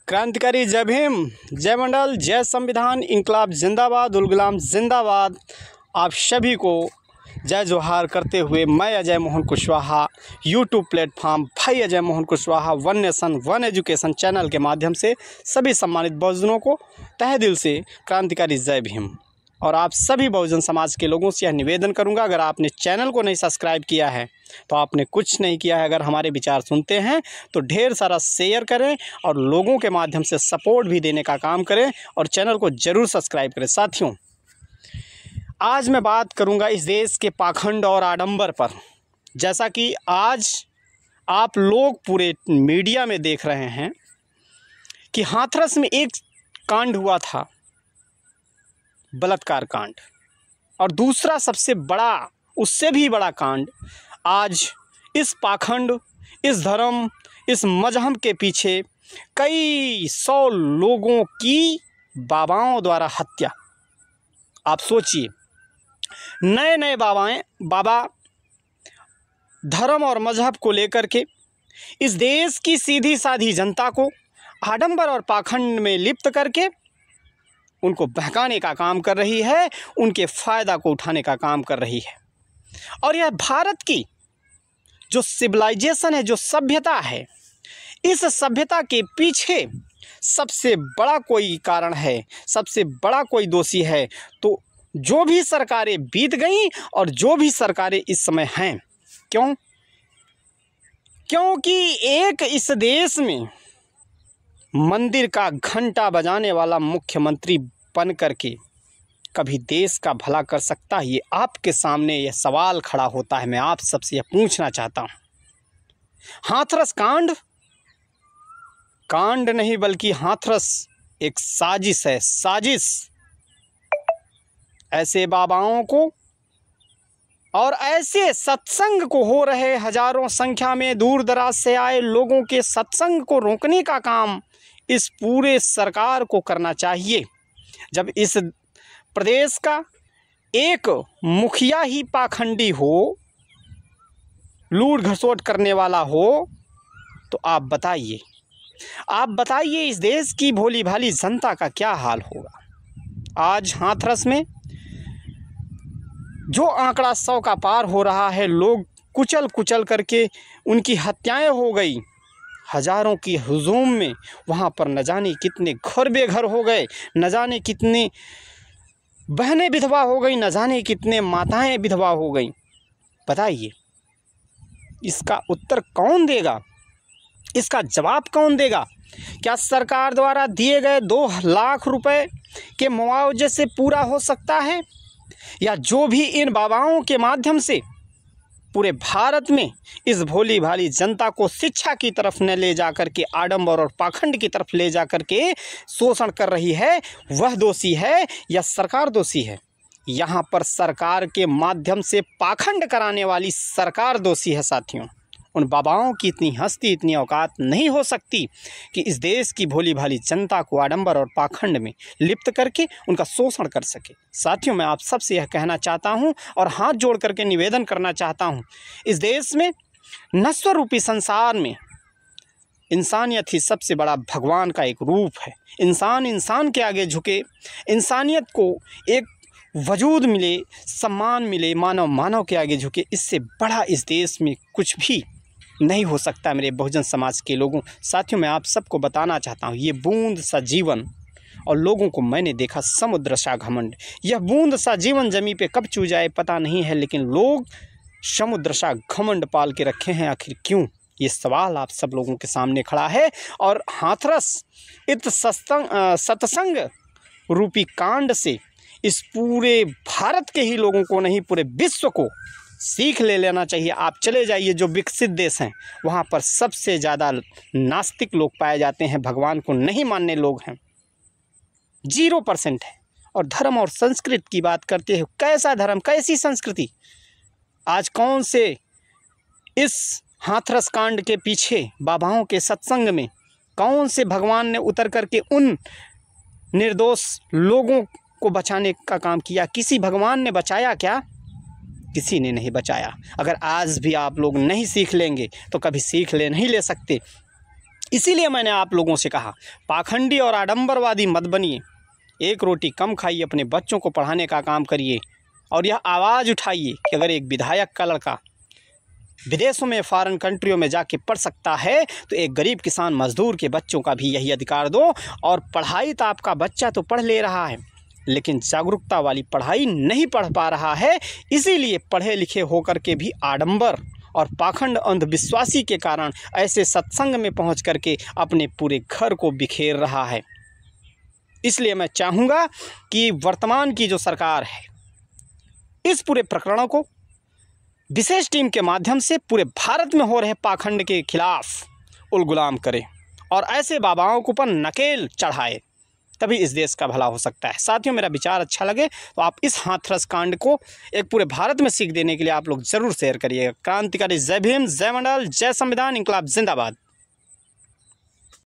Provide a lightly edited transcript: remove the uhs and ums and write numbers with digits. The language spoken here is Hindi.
क्रांतिकारी जय भीम, जय मंडल, जय संविधान, इंकलाब जिंदाबाद, उल गुलाम जिंदाबाद। आप सभी को जय जोहार करते हुए मैं अजय मोहन कुशवाहा यूट्यूब प्लेटफॉर्म भाई Ajay Mohan Kushwaha one nation one education channel के माध्यम से सभी सम्मानित बहुजनों को तहे दिल से क्रांतिकारी जय भीम। और आप सभी बहुजन समाज के लोगों से यह निवेदन करूंगा, अगर आपने चैनल को नहीं सब्सक्राइब किया है तो आपने कुछ नहीं किया है। अगर हमारे विचार सुनते हैं तो ढेर सारा शेयर करें और लोगों के माध्यम से सपोर्ट भी देने का काम करें और चैनल को ज़रूर सब्सक्राइब करें। साथियों, आज मैं बात करूंगा इस देश के पाखंड और आडंबर पर। जैसा कि आज आप लोग पूरे मीडिया में देख रहे हैं कि हाथरस में एक कांड हुआ था, बलात्कार कांड, और दूसरा सबसे बड़ा, उससे भी बड़ा कांड आज इस पाखंड, इस धर्म, इस मजहब के पीछे कई 100 लोगों की बाबाओं द्वारा हत्या। आप सोचिए, नए नए बाबा धर्म और मजहब को लेकर के इस देश की सीधी साधी जनता को आडंबर और पाखंड में लिप्त करके उनको बहकाने का काम कर रही है, उनके फ़ायदा को उठाने का काम कर रही है। और यह भारत की जो सिविलाइजेशन है, जो सभ्यता है, इस सभ्यता के पीछे सबसे बड़ा कोई कारण है, सबसे बड़ा कोई दोषी है तो जो भी सरकारें बीत गईं और जो भी सरकारें इस समय हैं। क्यों? क्योंकि एक इस देश में मंदिर का घंटा बजाने वाला मुख्यमंत्री बन करके कभी देश का भला कर सकता है? ये आपके सामने यह सवाल खड़ा होता है। मैं आप सबसे यह पूछना चाहता हूँ, हाथरस कांड नहीं बल्कि हाथरस एक साजिश है। साजिश ऐसे बाबाओं को और ऐसे सत्संग को हो रहे हजारों संख्या में दूर दराज से आए लोगों के सत्संग को रोकने का काम इस पूरे सरकार को करना चाहिए। जब इस प्रदेश का एक मुखिया ही पाखंडी हो, लूट घसोट करने वाला हो, तो आप बताइए इस देश की भोली भाली जनता का क्या हाल होगा। आज हाथरस में जो आंकड़ा 100 का पार हो रहा है, लोग कुचल करके उनकी हत्याएं हो गई, हजारों की हुजूम में वहाँ पर न जाने कितने घर बेघर हो गए, न जाने कितने बहनें विधवा हो गई, न जाने कितने माताएं विधवा हो गई। बताइए, इसका उत्तर कौन देगा? इसका जवाब कौन देगा? क्या सरकार द्वारा दिए गए 2 लाख रुपए के मुआवजे से पूरा हो सकता है? या जो भी इन बाबाओं के माध्यम से पूरे भारत में इस भोली भाली जनता को शिक्षा की तरफ न ले जा कर के आडंबर और पाखंड की तरफ ले जा कर के शोषण कर रही है, वह दोषी है या सरकार दोषी है? यहाँ पर सरकार के माध्यम से पाखंड कराने वाली सरकार दोषी है। साथियों, उन बाबाओं की इतनी हस्ती, इतनी औकात नहीं हो सकती कि इस देश की भोली भाली जनता को आडंबर और पाखंड में लिप्त करके उनका शोषण कर सके। साथियों, मैं आप सबसे यह कहना चाहता हूं और हाथ जोड़ करके निवेदन करना चाहता हूं, इस देश में नश्वर रूपी संसार में इंसानियत ही सबसे बड़ा भगवान का एक रूप है। इंसान के आगे झुके, इंसानियत को एक वजूद मिले, सम्मान मिले, मानव के आगे झुके, इससे बड़ा इस देश में कुछ भी नहीं हो सकता। मेरे बहुजन समाज के लोगों, साथियों, मैं आप सबको बताना चाहता हूँ, ये बूंद सा जीवन, और लोगों को मैंने देखा समुद्र सा घमंड। यह बूंद सा जीवन जमी पे कब चू जाए पता नहीं है, लेकिन लोग समुद्र सा घमंड पाल के रखे हैं। आखिर क्यों? ये सवाल आप सब लोगों के सामने खड़ा है। और हाथरस इत सत्संग रूपी कांड से इस पूरे भारत के ही लोगों को नहीं, पूरे विश्व को सीख ले लेना चाहिए। आप चले जाइए जो विकसित देश हैं, वहाँ पर सबसे ज़्यादा नास्तिक लोग पाए जाते हैं, भगवान को नहीं मानने लोग हैं 0% है। और धर्म और संस्कृति की बात करते हैं, कैसा धर्म, कैसी संस्कृति? आज कौन से इस हाथरस कांड के पीछे बाबाओं के सत्संग में कौन से भगवान ने उतर करके उन निर्दोष लोगों को बचाने का काम किया? किसी भगवान ने बचाया क्या? किसी ने नहीं बचाया। अगर आज भी आप लोग नहीं सीख लेंगे तो कभी सीख नहीं ले सकते। इसीलिए मैंने आप लोगों से कहा, पाखंडी और आडंबरवादी मत बनिए। एक रोटी कम खाइए, अपने बच्चों को पढ़ाने का काम करिए और यह आवाज़ उठाइए कि अगर एक विधायक का लड़का विदेशों में, फॉरेन कंट्रियों में जाके पढ़ सकता है तो एक गरीब किसान मजदूर के बच्चों का भी यही अधिकार दो। और पढ़ाई तो आपका बच्चा तो पढ़ ले रहा है, लेकिन जागरूकता वाली पढ़ाई नहीं पढ़ पा रहा है। इसीलिए पढ़े लिखे होकर के भी आडंबर और पाखंड अंधविश्वासी के कारण ऐसे सत्संग में पहुंच करके अपने पूरे घर को बिखेर रहा है। इसलिए मैं चाहूँगा कि वर्तमान की जो सरकार है, इस पूरे प्रकरणों को विशेष टीम के माध्यम से पूरे भारत में हो रहे पाखंड के खिलाफ उलगुलाम करे और ऐसे बाबाओं के ऊपर नकेल चढ़ाए, तभी इस देश का भला हो सकता है। साथियों, मेरा विचार अच्छा लगे तो आप इस हाथरस कांड को एक पूरे भारत में सीख देने के लिए आप लोग ज़रूर शेयर करिएगा। क्रांतिकारी जय भीम, जय मंडल, जय संविधान, इंकलाब जिंदाबाद।